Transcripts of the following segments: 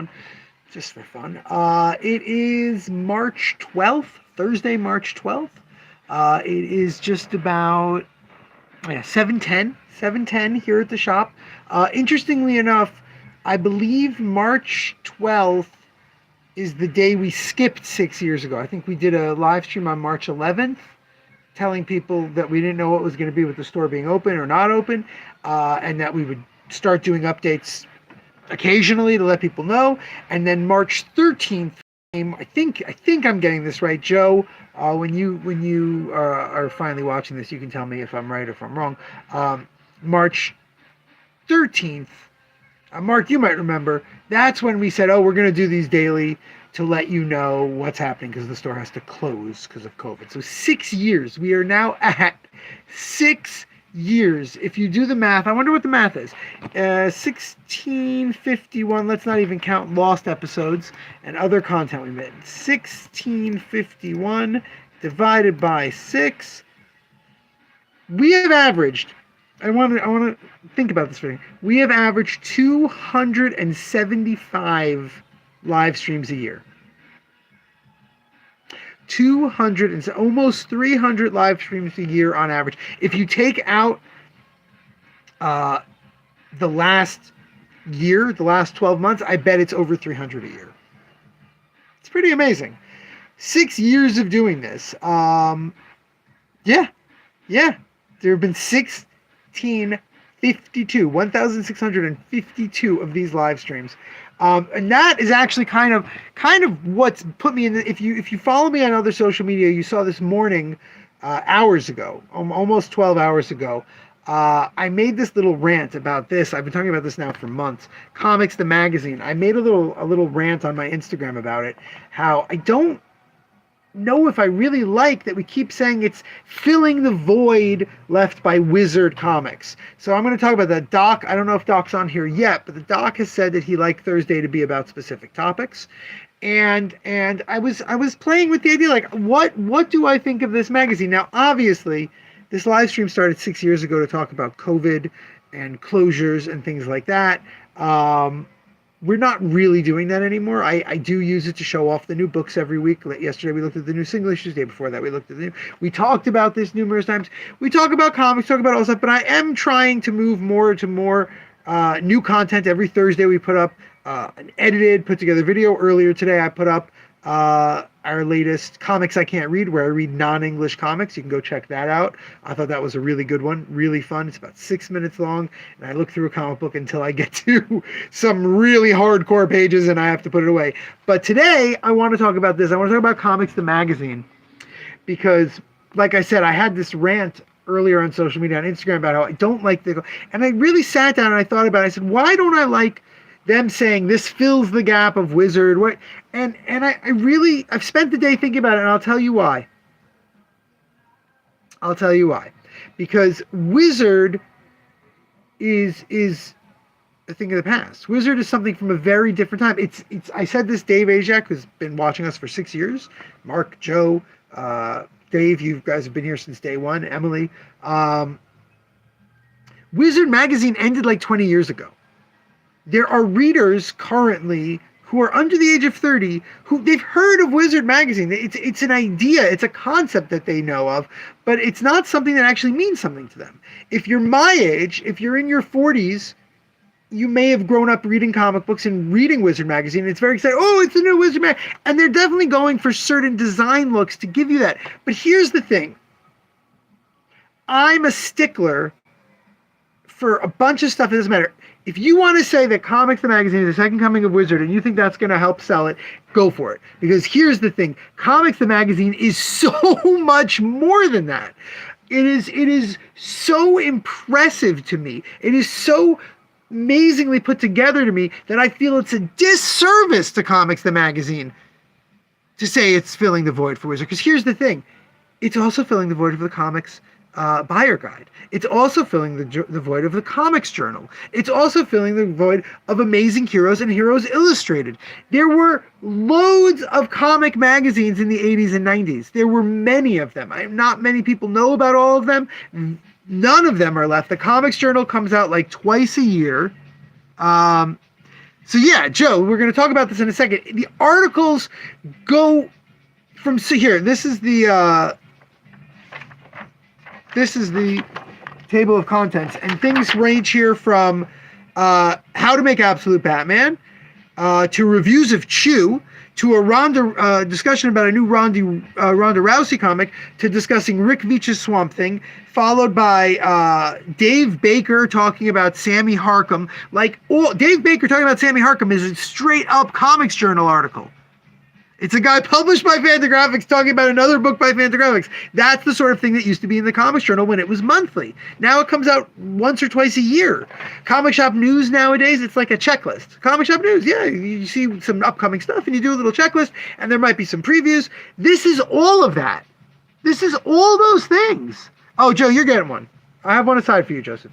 one, just for fun. It is March 12th, Thursday, March 12th. It is just about 7:10 here at the shop. Interestingly enough, I believe March 12th is the day we skipped 6 years ago. I think we did a live stream on March 11th telling people that we didn't know what was going to be with the store being open or not open, and that we would start doing updates occasionally to let people know. And then March 13th came. I think I'm getting this right, Joe. When you are finally watching this, you can tell me if I'm right or if I'm wrong. March 13th, Mark, you might remember, that's when we said, oh, we're going to do these daily to let you know what's happening because the store has to close because of COVID. So 6 years. We are now at 6 years. If you do the math, I wonder what the math is. 1651, let's not even count lost episodes and other content we made. 1651 divided by 6. We have averaged, I want to think about this for a second. We have averaged 275 live streams a year. 200 and almost 300 live streams a year on average. If you take out the last year, the last 12 months, I bet it's over 300 a year. It's pretty amazing. 6 years of doing this. Yeah. There have been 1,652 of these live streams. And that is actually kind of what's put me in the, if you follow me on other social media, you saw this morning, hours ago, almost 12 hours ago, I made this little rant about this. I've been talking about this now for months. Comics the Magazine. I made a little rant on my Instagram about it. How I don't know if I really like that we keep saying it's filling the void left by Wizard Comics. So I'm going to talk about that. Doc, I don't know if Doc's on here yet, but the Doc has said that he liked Thursday to be about specific topics. And I was playing with the idea, like, what do I think of this magazine? Now, obviously, this live stream started 6 years ago to talk about COVID and closures and things like that. We're not really doing that anymore. I do use it to show off the new books every week. Yesterday we looked at the new single issues. The day before that we looked at the new. We talked about this numerous times. We talk about comics, talk about all stuff, but I am trying to move more to more new content. Every Thursday we put up an edited, put together video. Earlier today I put up our latest Comics I Can't Read, where I read non-English comics. You can go check that out. I thought that was a really good one, really fun. It's about 6 minutes long, and I look through a comic book until I get to some really hardcore pages and I have to put it away. But today I want to talk about this. I want to talk about Comics the Magazine, because like I said, I had this rant earlier on social media, on Instagram, about how I don't like and I really sat down and I thought about it. I said, why don't I like them saying this fills the gap of Wizard? What? And I've spent the day thinking about it, and I'll tell you why. Because Wizard is a thing of the past. Wizard is something from a very different time. It's I said this, Dave Ajak, who's been watching us for 6 years, Mark, Joe, Dave, you guys have been here since day one, Emily. Wizard magazine ended like 20 years ago. There are readers currently who are under the age of 30 who they've heard of Wizard magazine. It's an idea, it's a concept that they know of, but it's not something that actually means something to them. If you're my age, if you're in your 40s, you may have grown up reading comic books and reading Wizard magazine. It's very exciting. Oh, it's a new Wizard magazine. And they're definitely going for certain design looks to give you that. But here's the thing. I'm a stickler for a bunch of stuff. It doesn't matter. If you want to say that Comics the Magazine is the second coming of Wizard and you think that's going to help sell it, go for it. Because here's the thing. Comics the Magazine is so much more than that. It is so impressive to me. It is so amazingly put together to me that I feel it's a disservice to Comics the Magazine to say it's filling the void for Wizard. Because here's the thing. It's also filling the void for the comics buyer guide. It's also filling the void of the Comics Journal. It's also filling the void of Amazing Heroes and Heroes Illustrated. There were loads of comic magazines in the 80s and 90s. There were many of them. Not many people know about all of them. None of them are left. The Comics Journal comes out like twice a year. So yeah, Joe, we're going to talk about this in a second. The articles go from here. This is the table of contents, and things range here from how to make Absolute Batman to reviews of Chew, to a discussion about a new Ronda Rousey comic, to discussing Rick Veitch's Swamp Thing, followed by Dave Baker talking about Sammy Harkham. Dave Baker talking about Sammy Harkham is a straight up Comics Journal article. It's a guy published by Fantagraphics talking about another book by Fantagraphics. That's the sort of thing that used to be in the Comics Journal when it was monthly. Now it comes out once or twice a year. Comic Shop News nowadays, it's like a checklist. Comic Shop News, yeah, you see some upcoming stuff and you do a little checklist, and there might be some previews. This is all of that. This is all those things. Oh, Joe, you're getting one. I have one aside for you, Joseph.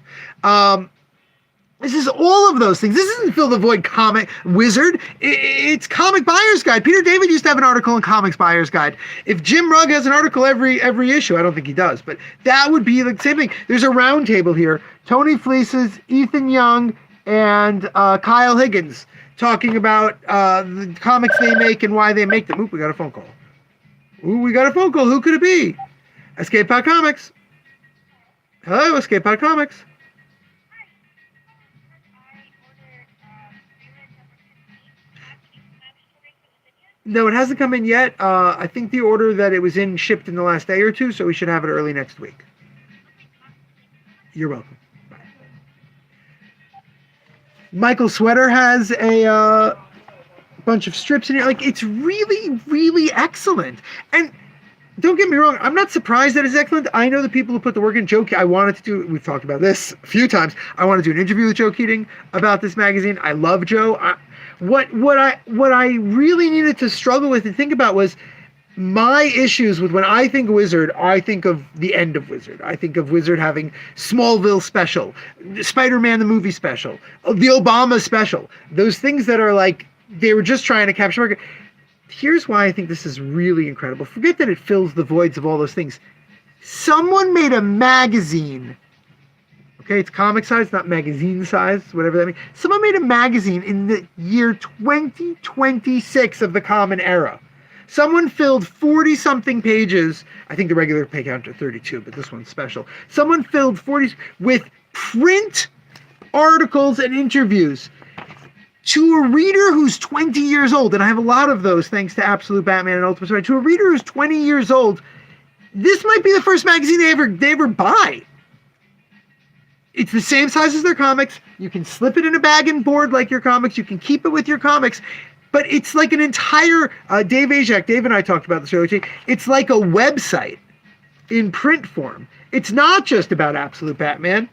This is all of those things. This isn't Fill the Void Comic Wizard. It's Comic Buyer's Guide. Peter David used to have an article in Comics Buyer's Guide. If Jim Rugg has an article every issue, I don't think he does, but that would be the same thing. There's a round table here. Tony Fleeces, Ethan Young, and Kyle Higgins talking about the comics they make and why they make them. Oop, we got a phone call. Who could it be? Escape Pod Comics. Hello, Escape Pod Comics. No, it hasn't come in yet. I think the order that it was in shipped in the last day or two, so we should have it early next week. You're welcome. Bye. Michael Sweater has a bunch of strips in here. Like, it's really, really excellent. And don't get me wrong, I'm not surprised that it's excellent. I know the people who put the work in. We've talked about this a few times. I want to do an interview with Joe Keating about this magazine. I love Joe. What I really needed to struggle with and think about was my issues with when I think Wizard, I think of the end of Wizard. I think of Wizard having Smallville special, Spider-Man the movie special, the Obama special. Those things that are like, they were just trying to capture market. Here's why I think this is really incredible. Forget that it fills the voids of all those things. Someone made a magazine. Okay, it's comic size, not magazine size, whatever that means. Someone made a magazine in the year 2026 of the Common Era. Someone filled 40-something pages. I think the regular page count are 32, but this one's special. Someone filled 40 with print articles and interviews to a reader who's 20 years old, and I have a lot of those thanks to Absolute Batman and Ultimate Spider. To a reader who's 20 years old, this might be the first magazine they ever buy. It's the same size as their comics. You can slip it in a bag and board like your comics. You can keep it with your comics. But it's like an entire, Dave and I talked about this earlier. It's like a website in print form. It's not just about Absolute Batman.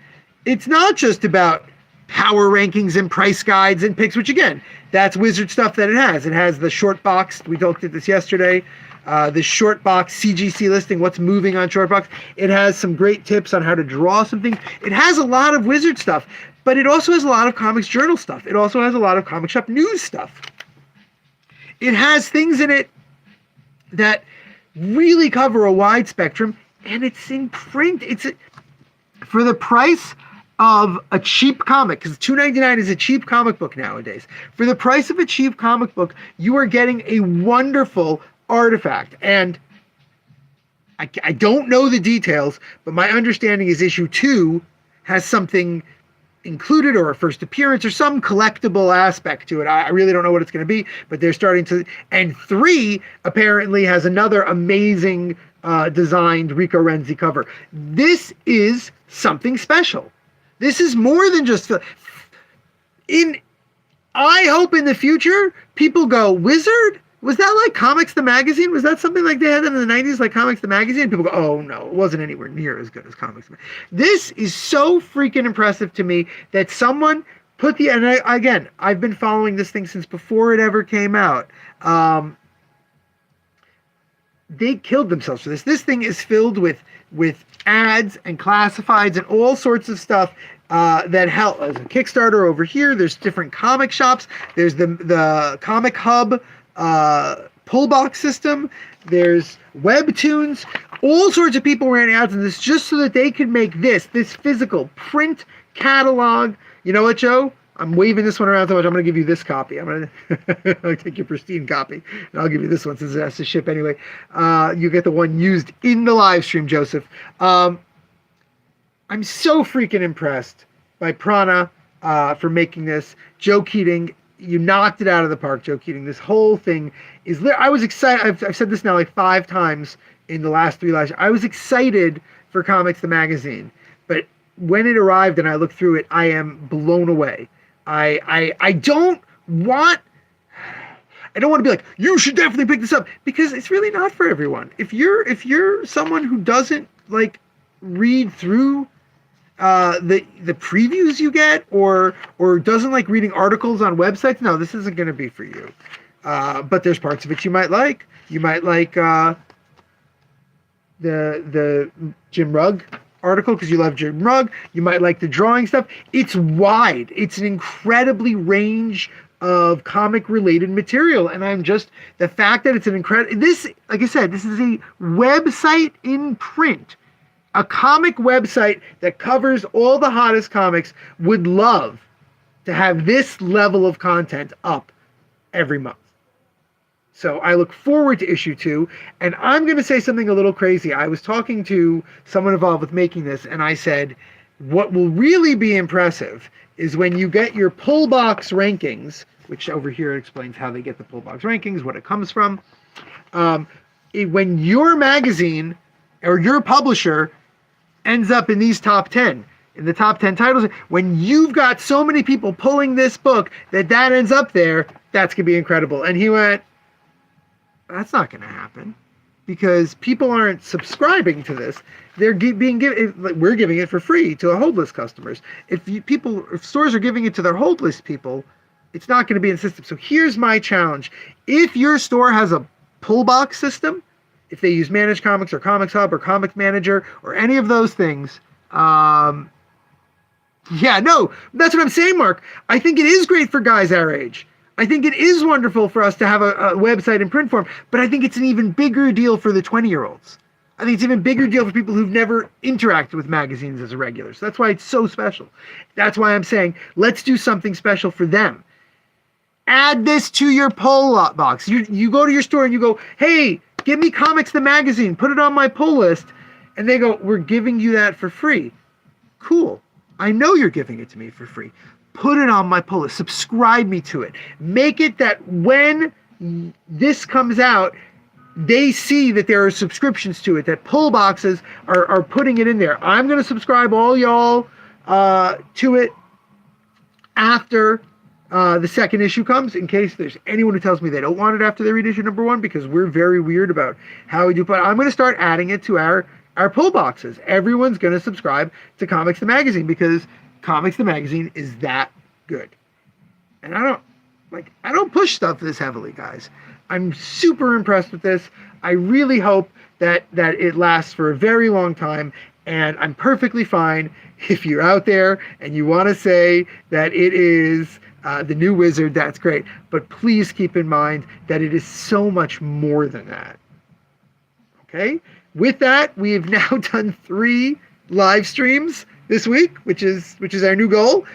It's not just about power rankings and price guides and picks, which again, that's Wizard stuff that it has. It has the short box. We looked at this yesterday. The short box CGC listing, what's moving on short box. It has some great tips on how to draw some things. It has a lot of Wizard stuff, but it also has a lot of Comics Journal stuff. It also has a lot of Comic Shop News stuff. It has things in it that really cover a wide spectrum, and it's in print. For the price of a cheap comic, because $2.99 is a cheap comic book nowadays. For the price of a cheap comic book, you are getting a wonderful artifact. And I don't know the details, but my understanding is issue 2 has something included, or a first appearance, or some collectible aspect to it. I really don't know what it's going to be, but they're starting to. And 3 apparently has another amazing designed Rico Renzi cover. This is something special. This is more than just I hope in the future people go, Wizard? Was that like Comics the Magazine? Was that something like they had in the 90s, like Comics the Magazine? People go, oh no, it wasn't anywhere near as good as Comics. This is so freaking impressive to me that someone put again, I've been following this thing since before it ever came out. They killed themselves for this. This thing is filled with ads and classifieds and all sorts of stuff that help. There's a Kickstarter over here. There's different comic shops. There's the Comic Hub pull box system. There's Webtoons. All sorts of people ran ads in this just so that they could make this physical print catalog. You know what, Joe? I'm waving this one around so much. I'm going to give you this copy. I'm going to take your pristine copy, and I'll give you this one since it has to ship anyway. You get the one used in the live stream, Joseph. I'm so freaking impressed by Prana for making this. Joe Keating, you knocked it out of the park, Joe Keating. This whole thing is... I was excited. I've said this now like 5 times in the last 3 lives. I was excited for Comics the Magazine, but when it arrived and I looked through it, I am blown away. I don't want to be like, you should definitely pick this up, because it's really not for everyone. If you're someone who doesn't like read through the previews you get, or doesn't like reading articles on websites, no, this isn't going to be for you. But there's parts of it you might like. You might like the Jim Rugg article because you love Jim Rugg. You might like the drawing stuff. It's wide. It's an incredibly range of comic related material, and I'm just, the fact that it's an incredible, this, like I said, this is a website in print, a comic website that covers all the hottest comics, would love to have this level of content up every month. So I look forward to issue 2, and I'm going to say something a little crazy. I was talking to someone involved with making this, and I said, what will really be impressive is when you get your pull box rankings, which over here explains how they get the pull box rankings, what it comes from. When your magazine or your publisher ends up in these top 10, in the top 10 titles, when you've got so many people pulling this book that ends up there, that's going to be incredible. And he went, that's not going to happen, because people aren't subscribing to this. They're being given, we're giving it for free to our hold list customers. If stores are giving it to their hold list people, it's not going to be in the system. So here's my challenge. If your store has a pull box system, if they use Managed Comics or Comics Hub or Comic Manager or any of those things, that's what I'm saying, Mark. I think it is great for guys our age. I think it is wonderful for us to have a website in print form, but I think it's an even bigger deal for the 20-year-olds. I think it's an even bigger deal for people who've never interacted with magazines as a regular. So that's why it's so special. That's why I'm saying, let's do something special for them. Add this to your pull box. You go to your store and you go, hey, give me Comics the Magazine, put it on my pull list. And they go, we're giving you that for free. Cool. I know you're giving it to me for free. Put it on my pull list. Subscribe me to it. Make it that when this comes out, they see that there are subscriptions to it, that pull boxes are putting it in there. I'm going to subscribe all y'all to it after the second issue comes, in case there's anyone who tells me they don't want it after they read issue number 1, because we're very weird about how we do. But I'm going to start adding it to our pull boxes. Everyone's going to subscribe to Comics the Magazine, because Comics the Magazine is that good. And I don't push stuff this heavily, guys. I'm super impressed with this. I really hope that it lasts for a very long time, and I'm perfectly fine if you're out there and you want to say that it is the new Wizard. That's great, but please keep in mind that it is so much more than that. Okay? With that, we have now done 3 live streams this week, which is our new goal.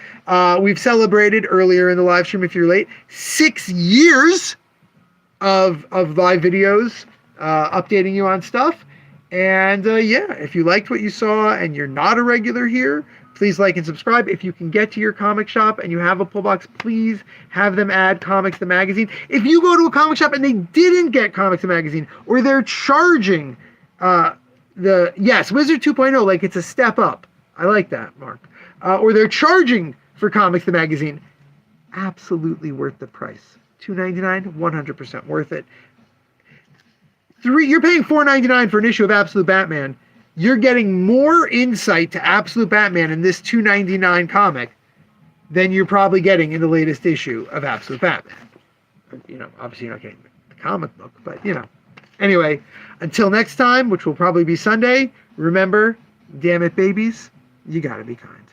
We've celebrated earlier in the live stream, if you're late, 6 years of live videos, updating you on stuff. And if you liked what you saw and you're not a regular here, please like and subscribe. If you can get to your comic shop and you have a pull box, please have them add Comics the Magazine. If you go to a comic shop and they didn't get Comics the Magazine, or they're charging Wizard 2.0, like it's a step up. I like that, Mark. Or they're charging for Comics the Magazine. Absolutely worth the price. $2.99, 100% worth it. You're paying $4.99 for an issue of Absolute Batman. You're getting more insight to Absolute Batman in this $2.99 comic than you're probably getting in the latest issue of Absolute Batman. Obviously you're not getting the comic book, but Anyway, until next time, which will probably be Sunday, remember, damn it, babies, you gotta be kind.